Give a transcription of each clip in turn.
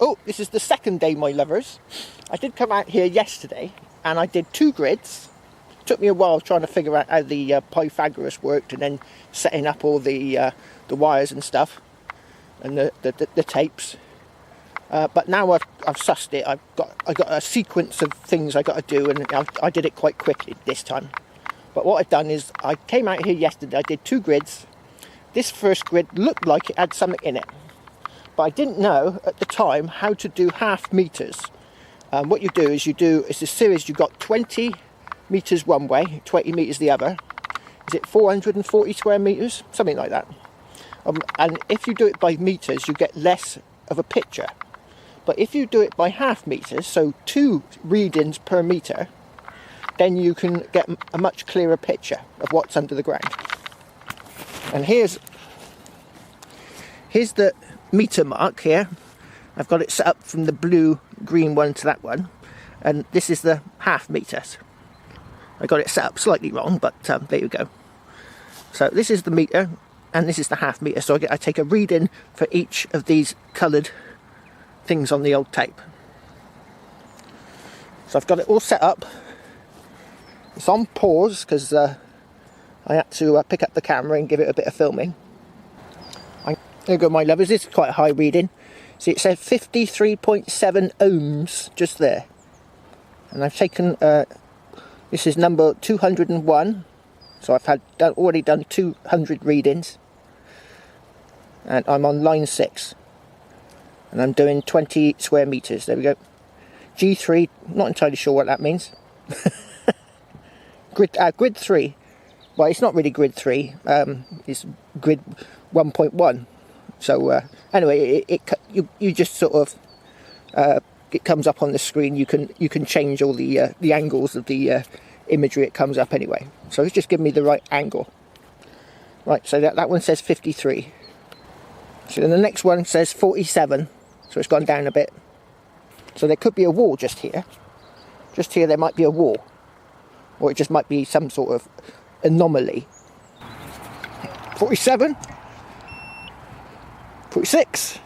Oh, this is the second day, my lovers. I did come out here yesterday and I did 2 grids. It took me a while trying to figure out how the Pythagoras worked, and then setting up all the wires and stuff and the tapes. But now I've sussed it. I got a sequence of things I got to do, and I did it quite quickly this time. But what I've done is I came out here yesterday. I did 2 grids. This first grid looked like it had something in it, but I didn't know at the time how to do half meters. What you do is it's a series. You've got 20 meters one way, 20 meters the other. Is it 440 square meters? Something like that. And if you do it by meters, you get less of a picture. But if you do it by half meters, so 2 readings per meter, then you can get a much clearer picture of what's under the ground. And here's the meter mark here. I've got it set up from the blue-green one to that one, and this is the half meters. I got it set up slightly wrong, but there you go. So this is the meter, and this is the half meter. So I take a reading for each of these coloured things on the old tape. So I've got it all set up. It's on pause because I had to pick up the camera and give it a bit of filming. There you go, my lovers. This is quite a high reading. See, it said 53.7 ohms just there. And I've taken, this is number 201. So I've already done 200 readings. And I'm on line 6. And I'm doing 20 square meters. There we go. G3, not entirely sure what that means. Grid 3. Well, it's not really grid 3. It's grid 1.1. So anyway, you just sort of it comes up on the screen. You can change all the angles of the imagery. It comes up anyway. So it's just giving me the right angle. Right. So that one says 53. So then the next one says 47. So it's gone down a bit. So there could be a wall just here. Just here there might be a wall. Or it just might be some sort of anomaly. 47. 46.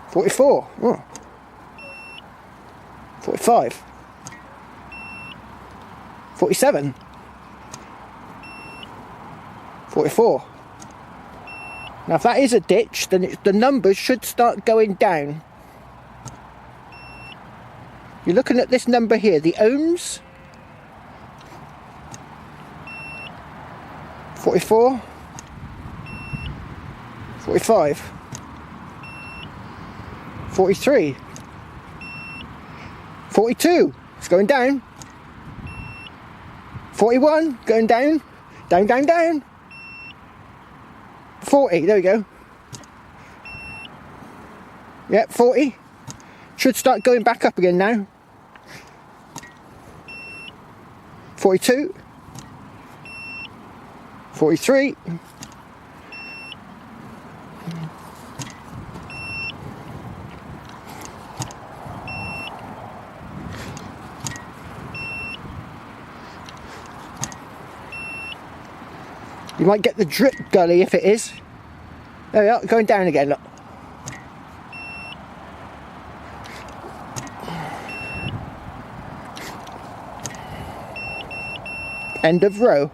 44. Oh. 45. 47. 44. Now if that is a ditch, then the numbers should start going down. You're looking at this number here, the ohms. 44. 45. 43. 42. It's going down. 41. Going down. Down, down, down. 40. There we go. Yep, 40. Should start going back up again now. 42. 43. You might get the drip gully if it is. There we are, going down again, look. End of row.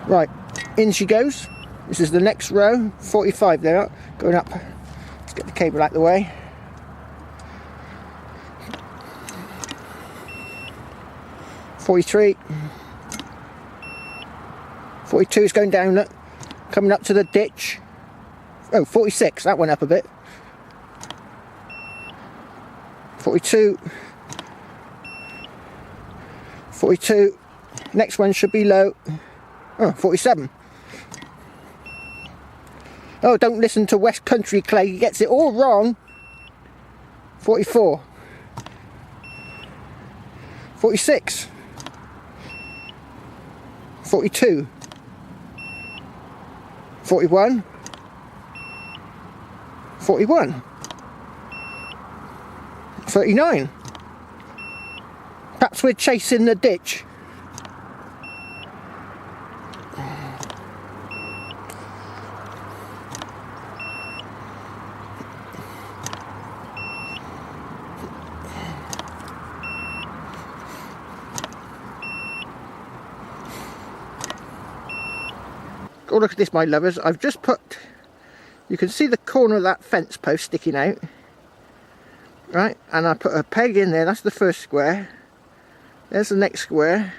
Right, in she goes. This is the next row, 45 there, going up. Let's get the cable out of the way. .43, 42 is going down, look, coming up to the ditch. Oh, 46, that went up a bit. 42, 42, next one should be low. Oh, 47. Oh, don't listen to West Country Clegg, he gets it all wrong. 44, 46, 42, 41, 41, 39. Perhaps we're chasing the ditch. Oh, look at this, my lovers. I've just put, you can see the corner of that fence post sticking out, right? And I put a peg in there. That's the first square. There's the next square.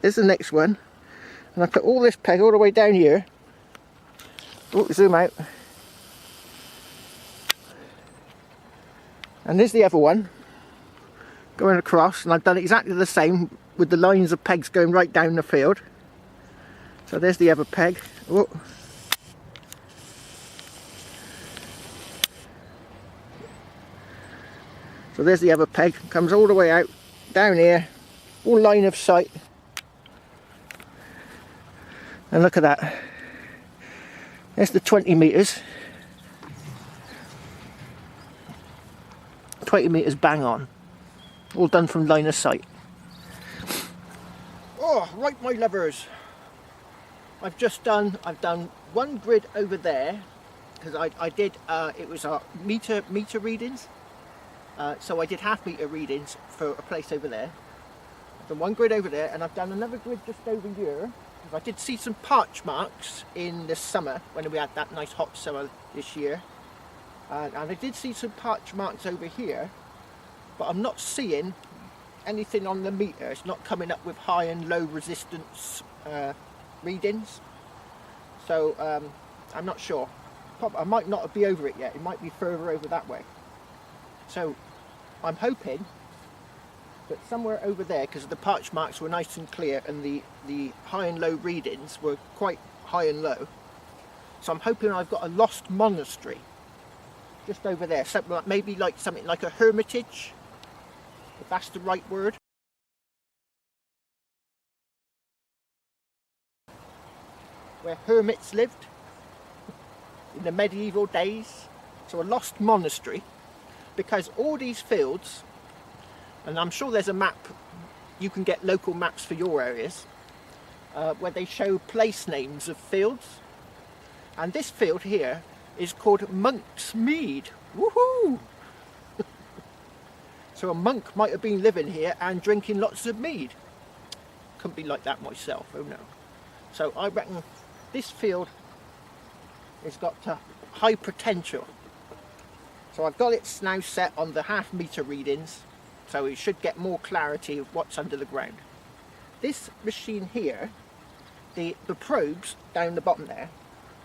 There's the next one. And I put all this peg all the way down here. Oh, zoom out. And there's the other one going across, and I've done exactly the same with the lines of pegs going right down the field. So there's the other peg. Oh. So there's the other peg, comes all the way out, down here, all line of sight. And look at that. There's the 20 metres. 20 metres bang on. All done from line of sight. Oh, right, my lovers. I've done one grid over there, because I did, it was meter readings. So I did half metre readings for a place over there. I've done one grid over there, and I've done another grid just over here. I did see some parch marks in the summer, when we had that nice hot summer this year. And I did see some parch marks over here, but I'm not seeing anything on the meter. It's not coming up with high and low resistance readings. So I'm not sure. I might not be over it yet. It might be further over that way. So I'm hoping that somewhere over there, because the parch marks were nice and clear, and the high and low readings were quite high and low. So I'm hoping I've got a lost monastery just over there. Something like, maybe like something like a hermitage, if that's the right word. Where hermits lived in the medieval days. So a lost monastery, because all these fields, and I'm sure there's a map, you can get local maps for your areas, where they show place names of fields. And this field here is called Monk's Mead. Woohoo! So a monk might have been living here and drinking lots of mead. Couldn't be like that myself, oh no. So I reckon this field has got high potential. So I've got it now set on the half metre readings, so it should get more clarity of what's under the ground. This machine here, the probes down the bottom there,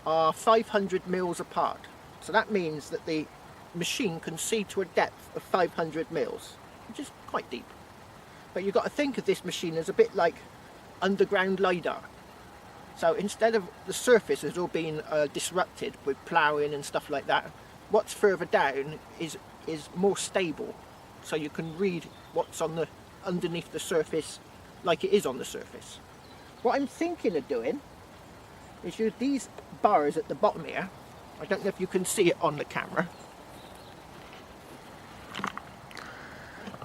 are 500 mils apart. So that means that the machine can see to a depth of 500 mils, which is quite deep. But you've got to think of this machine as a bit like underground LiDAR. So instead of the surface has all been disrupted with ploughing and stuff like that, what's further down is more stable. So you can read what's on underneath the surface like it is on the surface. What I'm thinking of doing is use these bars at the bottom here. I don't know if you can see it on the camera.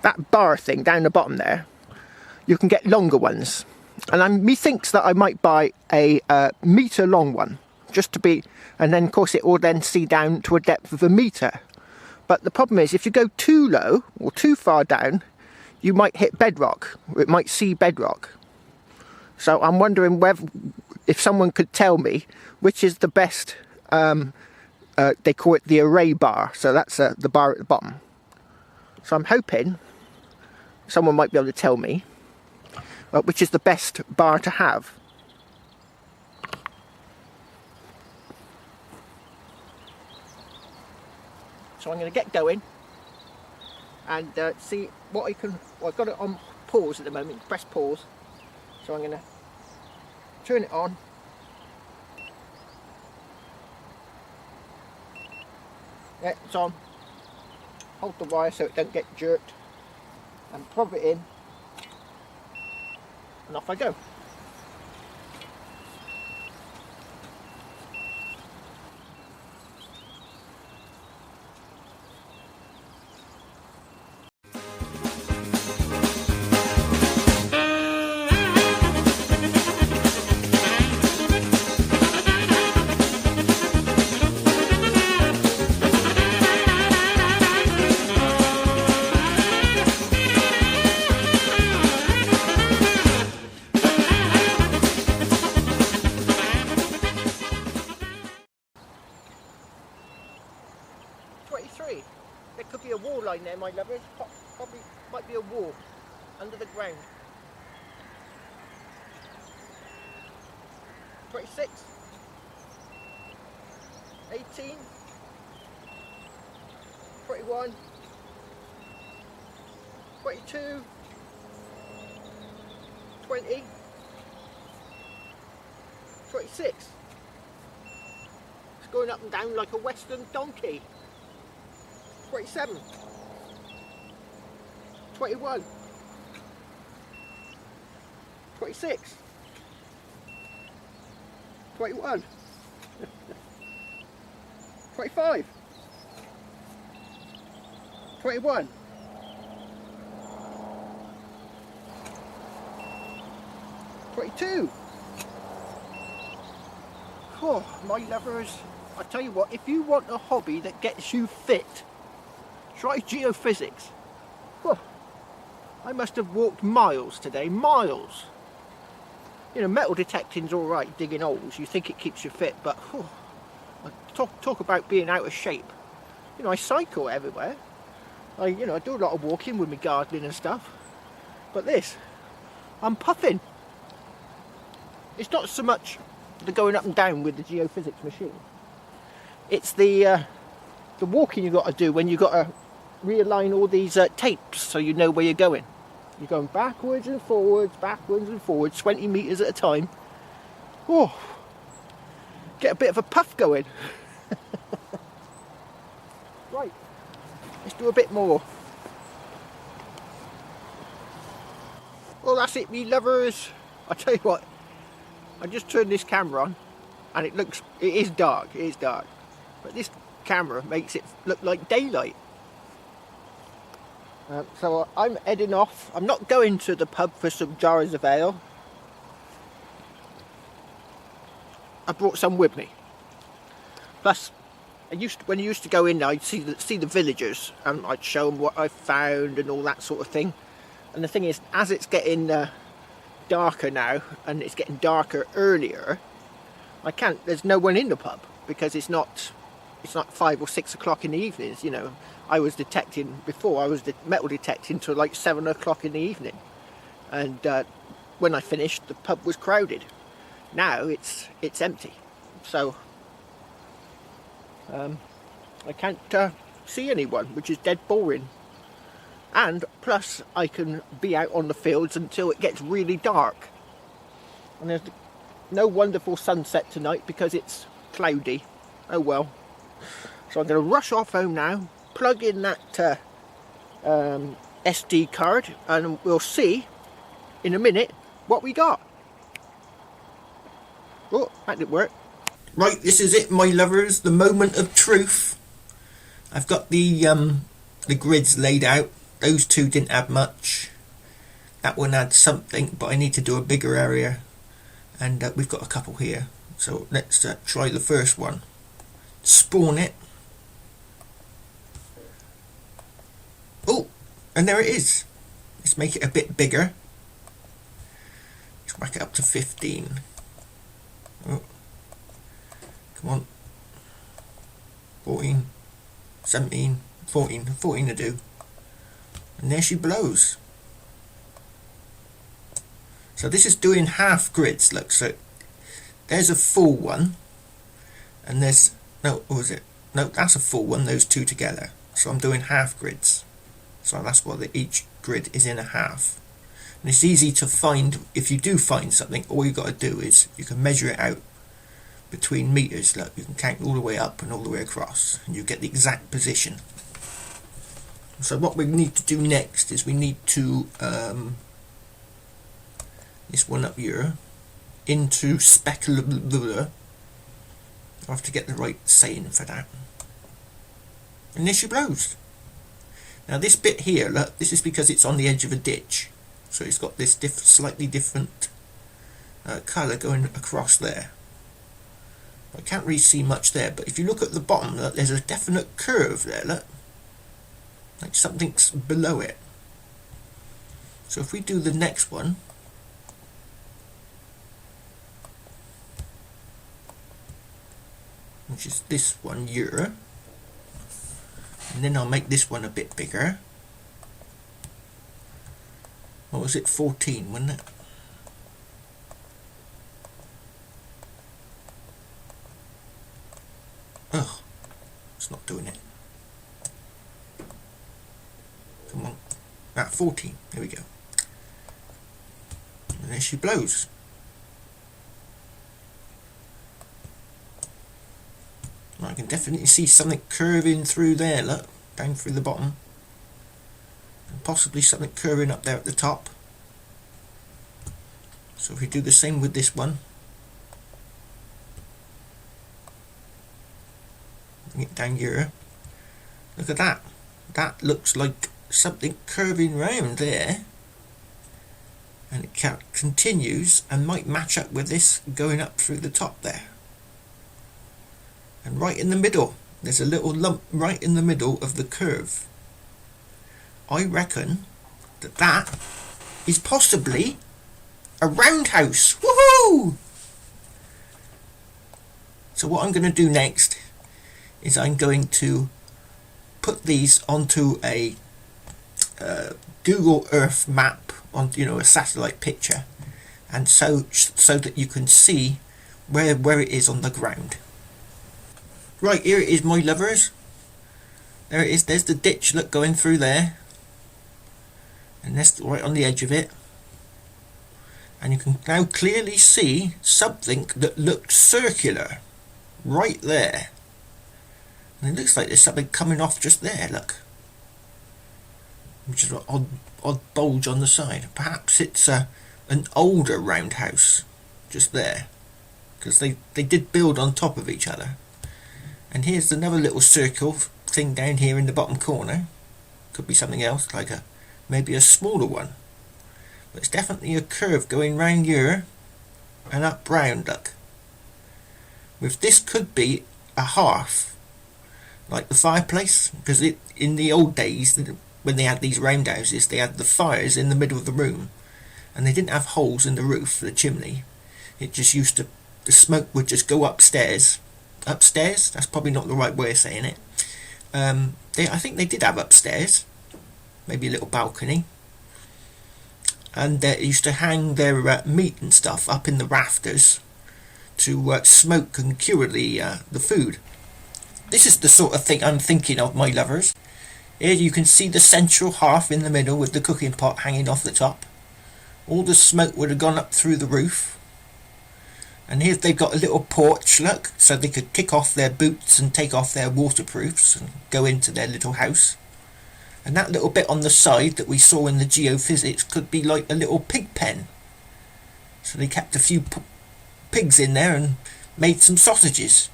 That bar thing down the bottom there, you can get longer ones. And methinks that I might buy a metre long one, just to be, and then of course it will then see down to a depth of a metre. But the problem is, if you go too low or too far down, you might hit bedrock, or it might see bedrock. So I'm wondering whether, if someone could tell me which is the best, they call it the array bar, so that's the bar at the bottom. So I'm hoping someone might be able to tell me which is the best bar to have. So I'm going to get going and see what I can. Well, I've got it on pause at the moment, press pause. So I'm going to turn it on. Yeah, it's on. Hold the wire so it don't get jerked and plug it in. And off I go. line there, my lovers. Probably might be a wall under the ground. 26, 18, 21, 22, 20, 26. It's going up and down like a western donkey. 27, 21, 26, 21, 25, 21, 22. Oh, my lovers, I tell you what, if you want a hobby that gets you fit, try geophysics. Oh, I must have walked miles today, miles. You know, metal detecting's all right, digging holes. You think it keeps you fit, but talk about being out of shape. You know, I cycle everywhere. I do a lot of walking with my gardening and stuff. But this, I'm puffing. It's not so much the going up and down with the geophysics machine. It's the walking you've got to do when you've got to realign all these tapes so you know where you're going. You're going backwards and forwards, 20 metres at a time. Oh, get a bit of a puff going. Right, let's do a bit more. Well, that's it, me lovers. I tell you what, I just turned this camera on and it is dark, but this camera makes it look like daylight. So I'm heading off. I'm not going to the pub for some jars of ale. I brought some with me. Plus, when I used to go in there, I'd see the villagers and I'd show them what I found and all that sort of thing. And the thing is, as it's getting darker now, and it's getting darker earlier, there's no one in the pub because it's not 5 or 6 o'clock in the evenings. You know, I was detecting before. I was metal detecting till like 7 o'clock in the evening, and when I finished, the pub was crowded. Now it's empty, so I can't see anyone, which is dead boring. And plus, I can be out on the fields until it gets really dark. And there's no wonderful sunset tonight because it's cloudy. Oh well. So I'm going to rush off home now, plug in that SD card, and we'll see in a minute what we got. Oh, that didn't work. Right, this is it, my lovers, the moment of truth. I've got the grids laid out. Those two didn't have much. That one had something, but I need to do a bigger area, and we've got a couple here. So let's try the first one. Spawn it. Oh, and there it is. Let's make it a bit bigger. Let's whack it up to 15. Oh, come on. 14, 17, 14 to do. And there she blows. So this is doing half grids. Look, so there's a full one, and there's no, what was it? No, that's a full one. Those two together. So I'm doing half grids. So that's what each grid is in a half. And it's easy to find. If you do find something, all you got to do is you can measure it out between meters. Look, you can count all the way up and all the way across, and you get the exact position. So what we need to do next is we need to this one up here into specular. I have to get the right saying for that. And there she blows. Now this bit here, look, this is because it's on the edge of a ditch, so it's got this slightly different colour going across there. I can't really see much there, but if you look at the bottom, look, there's a definite curve there. Look. Like something's below it. So if we do the next one, which is this one here, And then I'll make this one a bit bigger. What was it, 14, wasn't it? Oh, it's not doing it. Come on. 14, there we go. And there she blows. I can definitely see something curving through there, look, down through the bottom. And possibly something curving up there at the top. So if we do the same with this one. Bring it down here. Look at that. That looks like something curving round there. And it continues and might match up with this going up through the top there. And right in the middle, there's a little lump right in the middle of the curve. I reckon that that is possibly a roundhouse. Woohoo! So what I'm going to do next is I'm going to put these onto a Google Earth map, on a satellite picture, and so that you can see where it is on the ground. Right, here it is, my lovers. There it is. There's the ditch, look, going through there. And that's right on the edge of it. And you can now clearly see something that looks circular right there. And it looks like there's something coming off just there, look. Which is an odd bulge on the side. Perhaps it's an older roundhouse just there. Because they did build on top of each other. And here's another little circle thing down here in the bottom corner. Could be something else, like maybe a smaller one. But it's definitely a curve going round here and up round, look. With this could be a hearth, like the fireplace, because in the old days, when they had these roundhouses, they had the fires in the middle of the room, and they didn't have holes in the roof for the chimney. It just used to, the smoke would just go upstairs. Upstairs? That's probably not the right way of saying it. I think they did have upstairs, maybe a little balcony, and they used to hang their meat and stuff up in the rafters to smoke and cure the food. This is the sort of thing I'm thinking of, my lovers. Here you can see the central hearth in the middle with the cooking pot hanging off the top. All the smoke would have gone up through the roof. And here they've got a little porch, look, so they could kick off their boots and take off their waterproofs and go into their little house. And that little bit on the side that we saw in the Geophys'ing could be like a little pig pen. So they kept a few pigs in there and made some sausages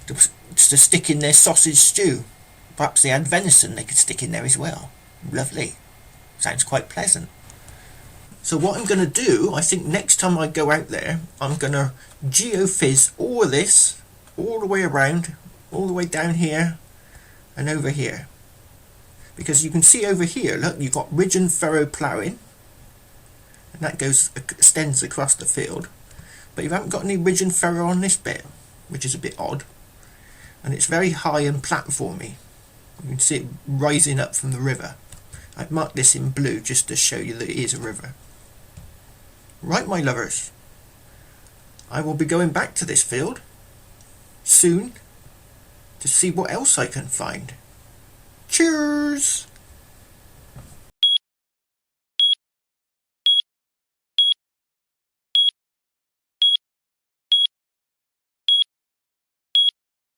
to stick in their sausage stew. Perhaps they had venison they could stick in there as well. Lovely. Sounds quite pleasant. So what I'm going to do, I think next time I go out there, I'm going to geophys all of this, all the way around, all the way down here and over here. Because you can see over here, look, you've got ridge and furrow ploughing, and that extends across the field. But you haven't got any ridge and furrow on this bit, which is a bit odd. And it's very high and platformy. You can see it rising up from the river. I've marked this in blue just to show you that it is a river. Right, my lovers, I will be going back to this field soon to see what else I can find. Cheers!